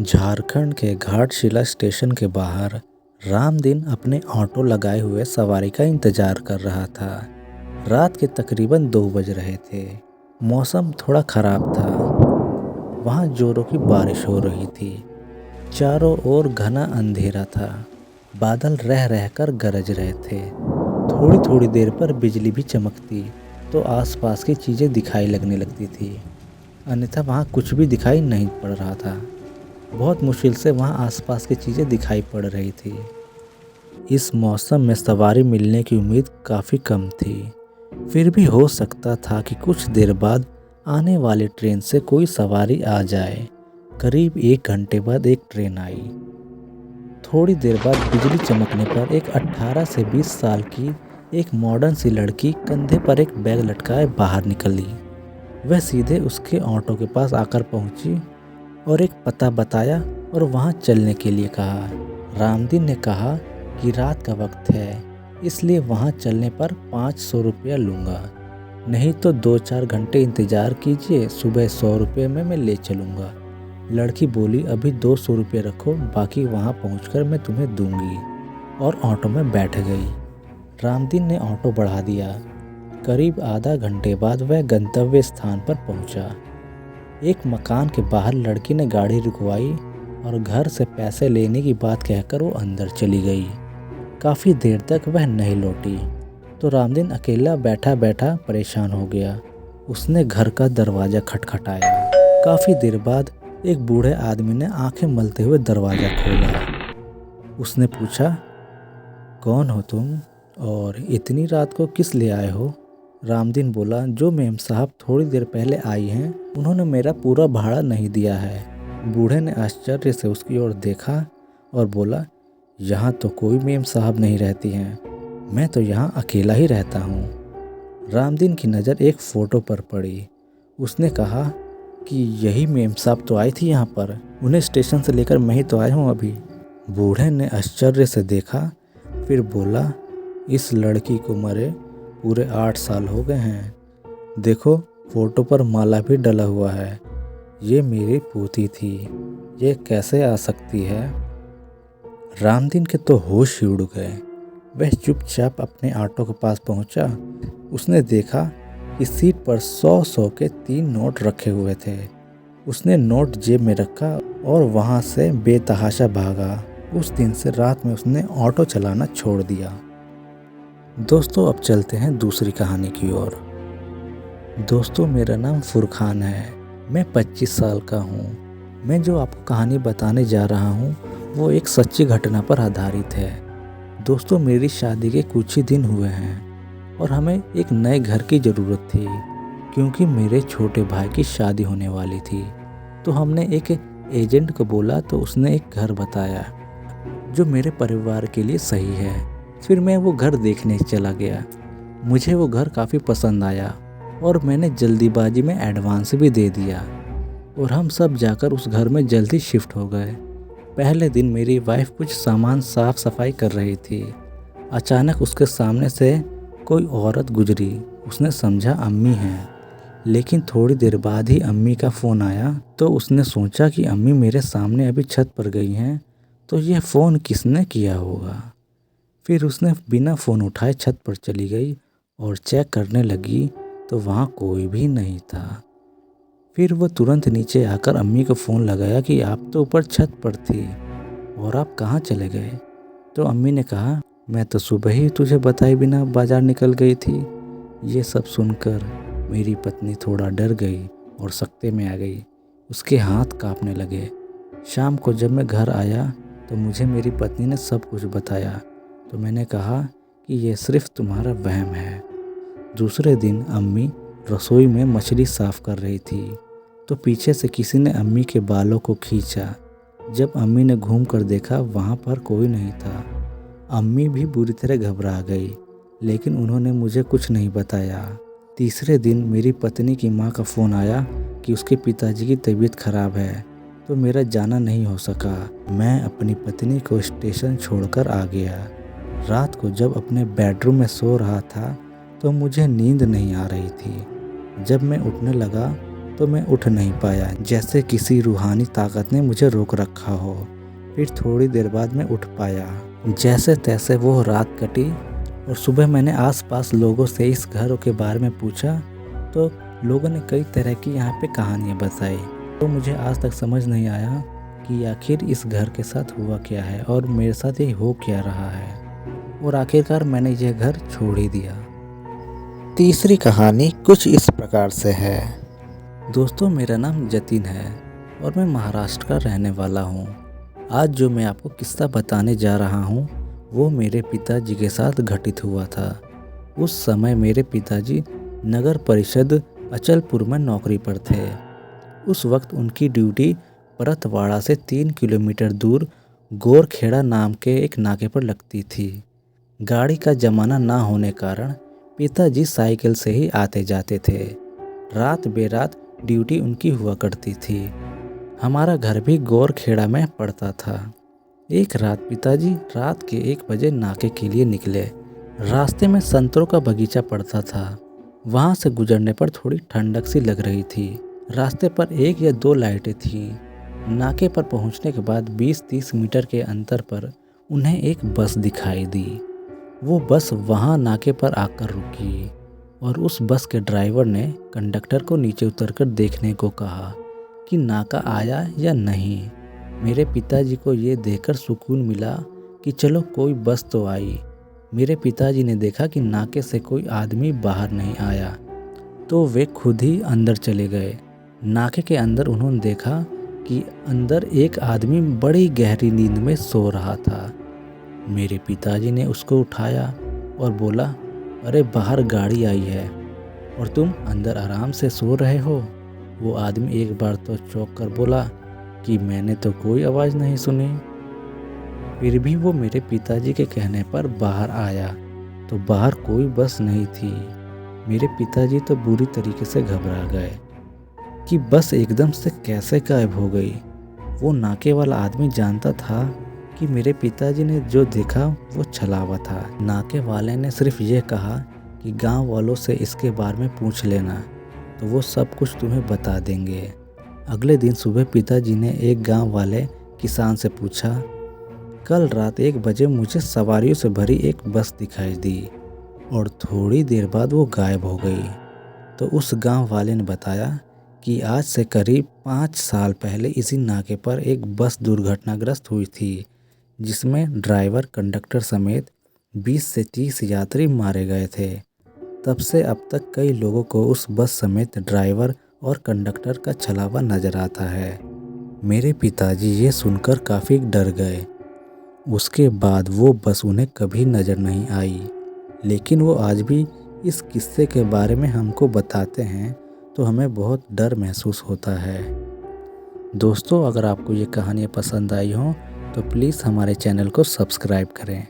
झारखंड के घाटशिला स्टेशन के बाहर रामदीन अपने ऑटो लगाए हुए सवारी का इंतजार कर रहा था। रात के तकरीबन 2 बज रहे थे। मौसम थोड़ा खराब था। वहाँ जोरों की बारिश हो रही थी। चारों ओर घना अंधेरा था। बादल रह रहकर गरज रहे थे। थोड़ी थोड़ी देर पर बिजली भी चमकती तो आसपास की चीज़ें दिखाई लगने लगती थी, अन्यथा वहाँ कुछ भी दिखाई नहीं पड़ रहा था। बहुत मुश्किल से वहाँ आसपास की चीज़ें दिखाई पड़ रही थी। इस मौसम में सवारी मिलने की उम्मीद काफ़ी कम थी। फिर भी हो सकता था कि कुछ देर बाद आने वाली ट्रेन से कोई सवारी आ जाए। करीब 1 घंटे बाद एक ट्रेन आई। थोड़ी देर बाद बिजली चमकने पर एक 18 से 20 साल की एक मॉडर्न सी लड़की कंधे पर एक बैग लटकाए बाहर निकली। वह सीधे उसके ऑटो के पास आकर पहुंची और एक पता बताया और वहां चलने के लिए कहा। रामदीन ने कहा कि रात का वक्त है, इसलिए वहां चलने पर 500 रुपया लूँगा, नहीं तो 2-4 घंटे इंतज़ार कीजिए, सुबह 100 रुपये में मैं ले चलूँगा। लड़की बोली, अभी 200 रुपये रखो, बाकी वहां पहुंचकर मैं तुम्हें दूंगी, और ऑटो में बैठ गई। रामदीन ने ऑटो बढ़ा दिया। करीब आधा घंटे बाद वह गंतव्य स्थान पर पहुंचा। एक मकान के बाहर लड़की ने गाड़ी रुकवाई और घर से पैसे लेने की बात कहकर वो अंदर चली गई। काफ़ी देर तक वह नहीं लौटी तो रामदीन अकेला बैठा बैठा परेशान हो गया। उसने घर का दरवाज़ा खटखटाया। काफ़ी देर बाद एक बूढ़े आदमी ने आंखें मलते हुए दरवाज़ा खोला। उसने पूछा, कौन हो तुम और इतनी रात को किस लिए आए हो? रामदीन बोला, जो मेम साहब थोड़ी देर पहले आई हैं, उन्होंने मेरा पूरा भाड़ा नहीं दिया है। बूढ़े ने आश्चर्य से उसकी ओर देखा और बोला, यहाँ तो कोई मेम साहब नहीं रहती हैं, मैं तो यहाँ अकेला ही रहता हूँ। रामदीन की नज़र एक फ़ोटो पर पड़ी। उसने कहा कि यही मेम साहब तो आई थी यहाँ पर, उन्हें स्टेशन से लेकर मैं ही तो आया हूँ अभी। बूढ़े ने आश्चर्य से देखा, फिर बोला, इस लड़की को मरे पूरे 8 साल हो गए हैं। देखो, फोटो पर माला भी डला हुआ है। ये मेरी पोती थी, ये कैसे आ सकती है? रामदीन के तो होश ही उड़ गए। वह चुपचाप अपने ऑटो के पास पहुंचा। उसने देखा कि सीट पर 100-100 के 3 नोट रखे हुए थे। उसने नोट जेब में रखा और वहां से बेतहाशा भागा। उस दिन से रात में उसने ऑटो चलाना छोड़ दिया। दोस्तों, अब चलते हैं दूसरी कहानी की ओर। दोस्तों, मेरा नाम फुरखान है। मैं 25 साल का हूँ। मैं जो आपको कहानी बताने जा रहा हूँ वो एक सच्ची घटना पर आधारित है। दोस्तों, मेरी शादी के कुछ ही दिन हुए हैं और हमें एक नए घर की ज़रूरत थी, क्योंकि मेरे छोटे भाई की शादी होने वाली थी। तो हमने एक एजेंट को बोला तो उसने एक घर बताया जो मेरे परिवार के लिए सही है। फिर मैं वो घर देखने चला गया। मुझे वो घर काफ़ी पसंद आया और मैंने जल्दीबाजी में एडवांस भी दे दिया और हम सब जाकर उस घर में जल्दी शिफ्ट हो गए। पहले दिन मेरी वाइफ कुछ सामान साफ सफाई कर रही थी। अचानक उसके सामने से कोई औरत गुजरी। उसने समझा अम्मी हैं, लेकिन थोड़ी देर बाद ही अम्मी का फ़ोन आया तो उसने सोचा कि अम्मी मेरे सामने अभी छत पर गई हैं, तो यह फ़ोन किसने किया होगा। फिर उसने बिना फ़ोन उठाए छत पर चली गई और चेक करने लगी तो वहाँ कोई भी नहीं था। फिर वो तुरंत नीचे आकर अम्मी को फ़ोन लगाया कि आप तो ऊपर छत पर थी और आप कहाँ चले गए। तो अम्मी ने कहा, मैं तो सुबह ही तुझे बताए बिना बाज़ार निकल गई थी। ये सब सुनकर मेरी पत्नी थोड़ा डर गई और सकते में आ गई। उसके हाथ कांपने लगे। शाम को जब मैं घर आया तो मुझे मेरी पत्नी ने सब कुछ बताया। तो मैंने कहा कि ये सिर्फ तुम्हारा वहम है। दूसरे दिन अम्मी रसोई में मछली साफ़ कर रही थी तो पीछे से किसी ने अम्मी के बालों को खींचा। जब अम्मी ने घूम कर देखा, वहाँ पर कोई नहीं था। अम्मी भी बुरी तरह घबरा गई, लेकिन उन्होंने मुझे कुछ नहीं बताया। तीसरे दिन मेरी पत्नी की माँ का फ़ोन आया कि उसके पिताजी की तबीयत खराब है, तो मेरा जाना नहीं हो सका। मैं अपनी पत्नी को स्टेशन छोड़कर आ गया। रात को जब अपने बेडरूम में सो रहा था तो मुझे नींद नहीं आ रही थी। जब मैं उठने लगा तो मैं उठ नहीं पाया, जैसे किसी रूहानी ताकत ने मुझे रोक रखा हो। फिर थोड़ी देर बाद मैं उठ पाया। जैसे तैसे वो रात कटी और सुबह मैंने आसपास लोगों से इस घर के बारे में पूछा तो लोगों ने कई तरह की यहाँ पे कहानियाँ बताई। तो मुझे आज तक समझ नहीं आया कि आखिर इस घर के साथ हुआ क्या है और मेरे साथ ये हो क्या रहा है, और आखिरकार मैंने यह घर छोड़ ही दिया। तीसरी कहानी कुछ इस प्रकार से है। दोस्तों, मेरा नाम जतिन है और मैं महाराष्ट्र का रहने वाला हूँ। आज जो मैं आपको किस्सा बताने जा रहा हूँ वो मेरे पिताजी के साथ घटित हुआ था। उस समय मेरे पिताजी नगर परिषद अचलपुर में नौकरी पर थे। उस वक्त उनकी ड्यूटी परतवाड़ा से 3 किलोमीटर दूर गोरखेड़ा नाम के एक नाके पर लगती थी। गाड़ी का जमाना ना होने कारण पिताजी साइकिल से ही आते जाते थे। रात बेरात ड्यूटी उनकी हुआ करती थी। हमारा घर भी गोरखेड़ा में पड़ता था। एक रात पिताजी रात के 1 बजे नाके के लिए निकले। रास्ते में संतरों का बगीचा पड़ता था। वहाँ से गुजरने पर थोड़ी ठंडक सी लग रही थी। रास्ते पर 1 या 2 लाइटें थीं। नाके पर पहुँचने के बाद 20-30 मीटर के अंतर पर उन्हें एक बस दिखाई दी। वो बस वहाँ नाके पर आकर रुकी और उस बस के ड्राइवर ने कंडक्टर को नीचे उतरकर देखने को कहा कि नाका आया या नहीं। मेरे पिताजी को ये देखकर सुकून मिला कि चलो कोई बस तो आई। मेरे पिताजी ने देखा कि नाके से कोई आदमी बाहर नहीं आया तो वे खुद ही अंदर चले गए। नाके के अंदर उन्होंने देखा कि अंदर एक आदमी बड़ी गहरी नींद में सो रहा था। मेरे पिताजी ने उसको उठाया और बोला, अरे बाहर गाड़ी आई है और तुम अंदर आराम से सो रहे हो। वो आदमी एक बार तो चौंक कर बोला कि मैंने तो कोई आवाज़ नहीं सुनी। फिर भी वो मेरे पिताजी के कहने पर बाहर आया तो बाहर कोई बस नहीं थी। मेरे पिताजी तो बुरी तरीके से घबरा गए कि बस एकदम से कैसे गायब हो गई। वो नाके वाला आदमी जानता था कि मेरे पिताजी ने जो देखा वो छलावा था। नाके वाले ने सिर्फ ये कहा कि गांव वालों से इसके बारे में पूछ लेना तो वो सब कुछ तुम्हें बता देंगे। अगले दिन सुबह पिताजी ने एक गांव वाले किसान से पूछा, कल रात 1 बजे मुझे सवारियों से भरी एक बस दिखाई दी और थोड़ी देर बाद वो गायब हो गई। तो उस गांव वाले ने बताया कि आज से करीब 5 साल पहले इसी नाके पर एक बस दुर्घटनाग्रस्त हुई थी जिसमें ड्राइवर कंडक्टर समेत 20 से 30 यात्री मारे गए थे। तब से अब तक कई लोगों को उस बस समेत ड्राइवर और कंडक्टर का छलावा नजर आता है। मेरे पिताजी ये सुनकर काफ़ी डर गए। उसके बाद वो बस उन्हें कभी नज़र नहीं आई, लेकिन वो आज भी इस किस्से के बारे में हमको बताते हैं तो हमें बहुत डर महसूस होता है। दोस्तों, अगर आपको ये कहानियाँ पसंद आई हों तो प्लीज़ हमारे चैनल को सब्सक्राइब करें।